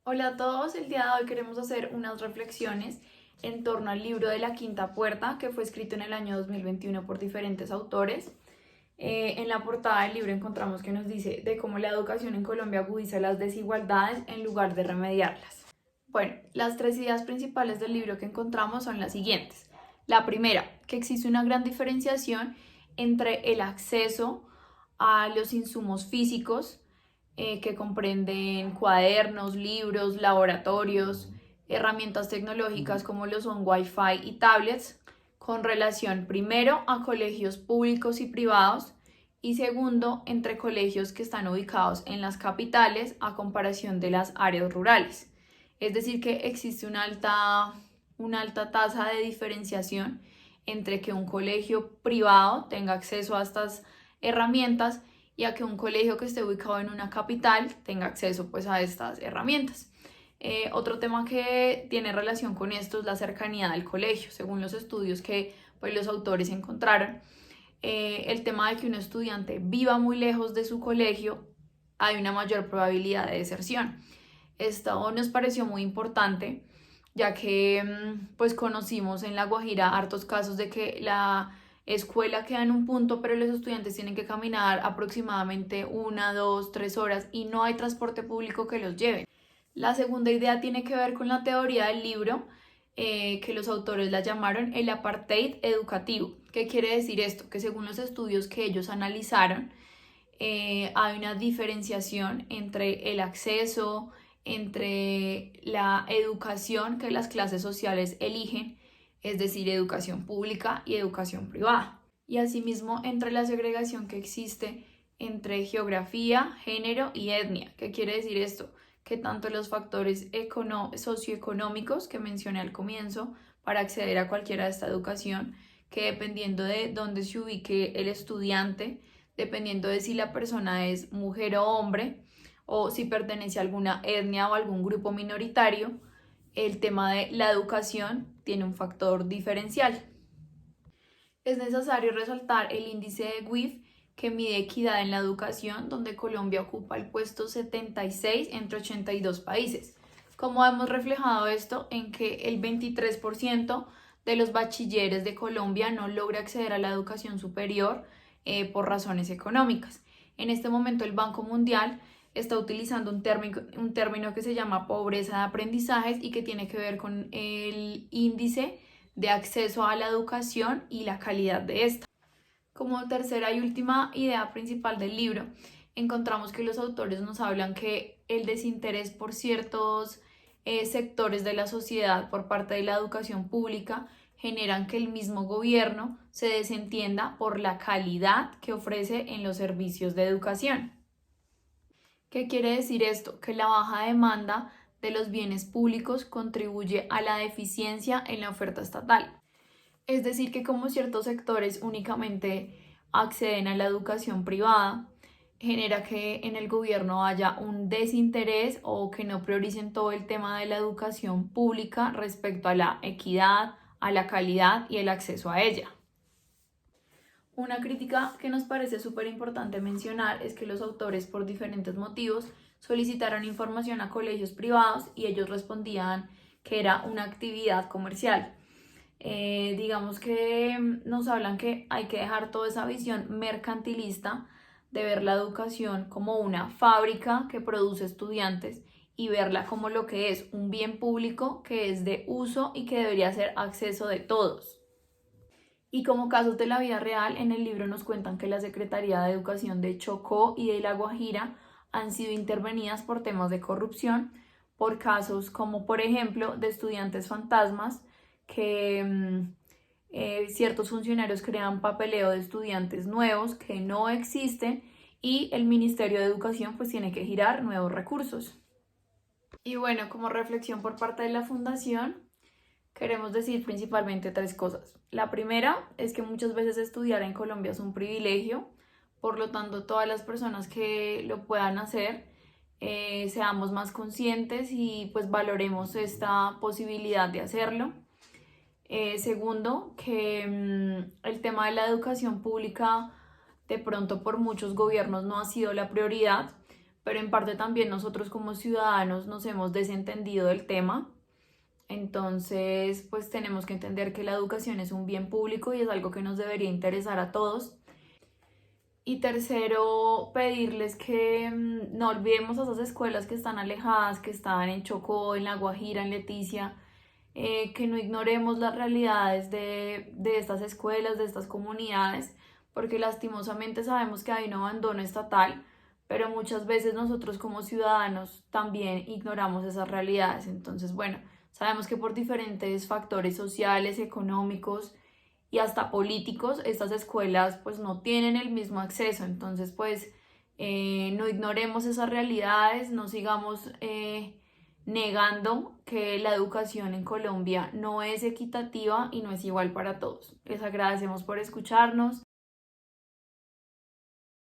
Hola a todos, el día de hoy queremos hacer unas reflexiones en torno al libro de La Quinta Puerta, que fue escrito en el año 2021 por diferentes autores. En la portada del libro encontramos que nos dice de cómo la educación en Colombia agudiza las desigualdades en lugar de remediarlas. Bueno, las tres ideas principales del libro que encontramos son las siguientes. La primera, que existe una gran diferenciación entre el acceso a los insumos físicos, que comprenden cuadernos, libros, laboratorios, herramientas tecnológicas como lo son Wi-Fi y tablets, con relación primero a colegios públicos y privados y segundo entre colegios que están ubicados en las capitales a comparación de las áreas rurales. Es decir, que existe una alta tasa de diferenciación entre que un colegio privado tenga acceso a estas herramientas y a que un colegio que esté ubicado en una capital tenga acceso pues a estas herramientas. Otro tema que tiene relación con esto es la cercanía del colegio. Según los estudios que pues, los autores encontraron, el tema de que un estudiante viva muy lejos de su colegio, hay una mayor probabilidad de deserción. Esto nos pareció muy importante, ya que pues conocimos en La Guajira hartos casos de que la escuela queda en un punto, pero los estudiantes tienen que caminar aproximadamente 1, 2, 3 horas y no hay transporte público que los lleve. La segunda idea tiene que ver con la teoría del libro, que los autores la llamaron el apartheid educativo. ¿Qué quiere decir esto? Que según los estudios que ellos analizaron, hay una diferenciación entre el acceso, entre la educación que las clases sociales eligen, es decir, educación pública y educación privada. Y asimismo entre la segregación que existe entre geografía, género y etnia. ¿Qué quiere decir esto? Que tanto los factores socioeconómicos que mencioné al comienzo para acceder a cualquiera de esta educación, que dependiendo de dónde se ubique el estudiante, dependiendo de si la persona es mujer o hombre, o si pertenece a alguna etnia o algún grupo minoritario, el tema de la educación tiene un factor diferencial. Es necesario resaltar el índice de WIF, que mide equidad en la educación, donde Colombia ocupa el puesto 76 entre 82 países. ¿Cómo hemos reflejado esto? En que el 23% de los bachilleres de Colombia no logra acceder a la educación superior por razones económicas. En este momento el Banco Mundial está utilizando un término que se llama pobreza de aprendizajes y que tiene que ver con el índice de acceso a la educación y la calidad de esta. Como tercera y última idea principal del libro, encontramos que los autores nos hablan que el desinterés por ciertos sectores de la sociedad por parte de la educación pública generan que el mismo gobierno se desentienda por la calidad que ofrece en los servicios de educación. ¿Qué quiere decir esto? Que la baja demanda de los bienes públicos contribuye a la deficiencia en la oferta estatal. Es decir, que como ciertos sectores únicamente acceden a la educación privada, genera que en el gobierno haya un desinterés o que no prioricen todo el tema de la educación pública respecto a la equidad, a la calidad y el acceso a ella. Una crítica que nos parece súper importante mencionar es que los autores, por diferentes motivos, solicitaron información a colegios privados y ellos respondían que era una actividad comercial. Digamos que nos hablan que hay que dejar toda esa visión mercantilista de ver la educación como una fábrica que produce estudiantes y verla como lo que es un bien público que es de uso y que debería ser acceso de todos. Y como casos de la vida real, en el libro nos cuentan que la Secretaría de Educación de Chocó y de La Guajira han sido intervenidas por temas de corrupción, por casos como por ejemplo de estudiantes fantasmas, que ciertos funcionarios crean papeleo de estudiantes nuevos que no existen y el Ministerio de Educación pues tiene que girar nuevos recursos. Y bueno, como reflexión por parte de la Fundación, queremos decir principalmente tres cosas. La primera es que muchas veces estudiar en Colombia es un privilegio, por lo tanto todas las personas que lo puedan hacer, seamos más conscientes y pues valoremos esta posibilidad de hacerlo. Segundo, que el tema de la educación pública de pronto por muchos gobiernos no ha sido la prioridad, pero en parte también nosotros como ciudadanos nos hemos desentendido del tema. Entonces, pues tenemos que entender que la educación es un bien público y es algo que nos debería interesar a todos. Y tercero, pedirles que no olvidemos a esas escuelas que están alejadas, que están en Chocó, en La Guajira, en Leticia, que no ignoremos las realidades de estas escuelas, de estas comunidades, porque lastimosamente sabemos que hay un abandono estatal, pero muchas veces nosotros como ciudadanos también ignoramos esas realidades. Entonces, bueno, sabemos que por diferentes factores sociales, económicos y hasta políticos, estas escuelas pues no tienen el mismo acceso. Entonces, pues no ignoremos esas realidades, no sigamos negando que la educación en Colombia no es equitativa y no es igual para todos. Les agradecemos por escucharnos.